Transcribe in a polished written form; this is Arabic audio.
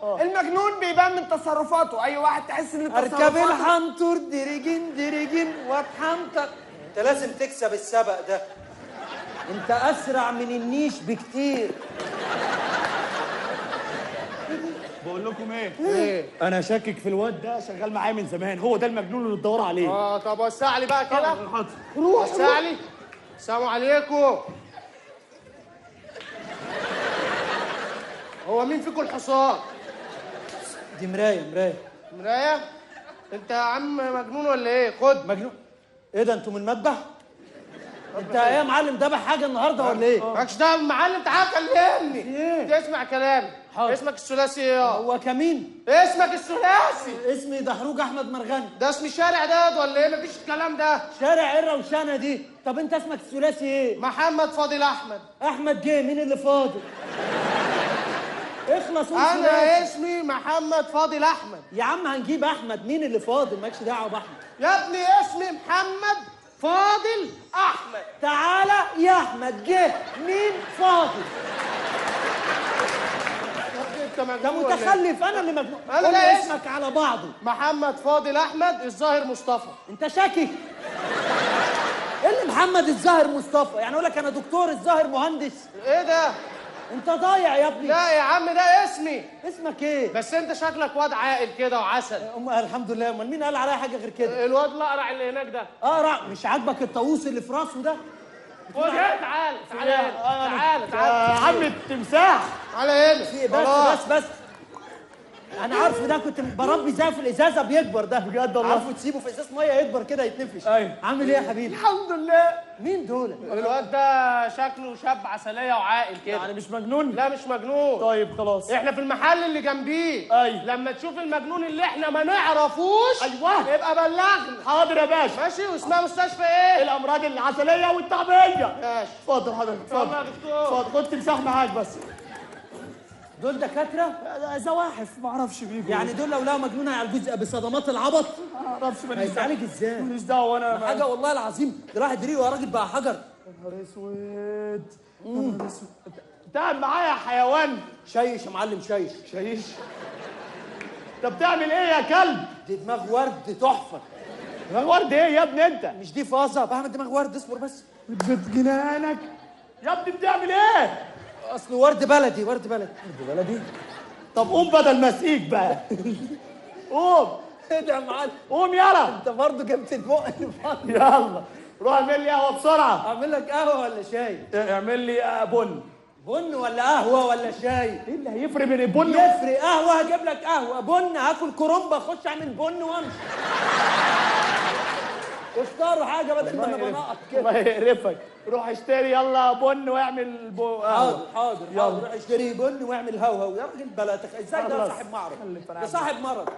المجنون بيبان من تصرفاته، اي واحد تحس ان اركب تصرفاته الحنطور ديريجين ديريجين واتحنطر. انت لازم تكسب السبق ده، انت اسرع من النيش بكتير. بقول لكم ايه؟ انا شاكك في الواد ده، شغال معايا من زمان، هو ده المجنون اللي بتدور عليه. طب وسع لي بقى كده. حاضر. وسع لي. السلام عليكم. هو مين فيكم الحصان؟ دي مرايه. مرايه؟ انت يا عم مجنون ولا ايه؟ خد. مجنون؟ ايه ده، انتوا من المذبح؟ انت ايه يا معلم، دابح حاجه النهارده ولا ايه؟ مالكش دعوه بالمعلم، تعالى كلمني. ايه؟ تسمع كلامي. حاضر. اسمك الثلاثي ايه؟ هو كمين؟ اسمك الثلاثي. اسمي دحروج احمد مرغني. ده اسم شارع ده ولا ايه؟ مفيش الكلام ده. شارع ايه الروشنه دي؟ طب انت اسمك الثلاثي ايه؟ محمد فاضل احمد. احمد جه، مين اللي فاضل؟ اخلص قول انا ثلاثي. اسمي محمد فاضل احمد. يا عم هنجيب احمد، مين اللي فاضل؟ مالكش دعوه باحمد. يا ابني اسمي محمد فاضل احمد. تعالى يا احمد، جه مين فاضل؟ انت مجنون ده ولا إيه؟ متخلف، انا اللي مجنون. أنا قول لا لي اسم. اسمك على بعضه. محمد فاضل احمد الظاهر مصطفى. انت شاكك؟ ايه اللي محمد الظاهر مصطفى؟ يعني اقول لك انا دكتور الظاهر مهندس؟ ايه ده؟ انت ضايع يا ابني. لا يا عم ده اسمي. اسمك ايه؟ بس انت شكلك واد عاقل كده وعسل. الحمد لله. امال مين قال عليا حاجه غير كده؟ الواد الاقرع اللي هناك ده. اقرع؟ مش عاجبك الطاووس اللي في راسه ده؟ خد هنا. تعال تعال يا عم التمساح. تعال هنا. بس انا عارفه ده، كنت بربي زي في الازازه بيكبر ده. بجد والله؟ عارفه تسيبه في ازازه ميه يكبر كده يتنفش. ايوه. عامل ايه يا حبيبي؟ الحمد لله. مين دول؟ الواد ده شكله شاب عسليه وعاقل كده. يعني مش مجنون؟ لا مش مجنون. طيب خلاص. احنا في المحل اللي جنبيه. أيوة. لما تشوف المجنون اللي احنا ما نعرفوش أيوة. يبقى بلغنا. حاضر يا باشا. ماشي. واسمها مستشفى ايه؟ الامراض العسليه والتعبيه. ماشي. اتفضل حضرتك، اتفضل. يلا يا دكتور. اتفضل، خد تمساح معاك بس. دول دكاتره؟ زواحف ما اعرفش بيجوا. يعني دول لو لقوا مجنون هيعالجوه بصدمات العبط؟ ما اعرفش. هيتعالج ازاي؟ ماليش دعوه انا. حاجه والله العظيم، ده راح يدريه يا راجل بقى حجر. يا نهار اسود. يا نهار اسود. انت قاعد معايا يا حيوان. شيش يا معلم، شيش. شايش. انت بتعمل ايه يا كلب؟ دي دماغ ورد تحفه. ورد ايه يا ابني انت؟ مش دي فازه، بعمل دماغ ورد، اصبر بس. بتبت جنانك يا ابني، بتعمل ايه؟ اصل ورد بلدي، ورد بلدي. ورد بلدي؟ طب قوم بدل ما اسقيك بقى. قوم. ايه ده يا معلم؟ قوم يلا. انت برضه جبت البق فاضي. يلا روح اعمل لي قهوه بسرعه. اعمل لك قهوه ولا شاي؟ اعمل لي بن. بن ولا قهوه ولا شاي؟ ايه اللي هيفرق بين البن يفرق. قهوه هجيب لك قهوه، بن هاكل كرومبه اخش اعمل بن وامشي. اختاروا حاجه بدل ما انا بنقط كده. الله يقرفك. روح اشتري يلا بن واعمل حاضر حاضر يلا. اشتري بن واعمل هوهو. يا راجل بلا ازاي ده خلاص. صاحب معرض؟ خلي فرعون. ده صاحب مرض.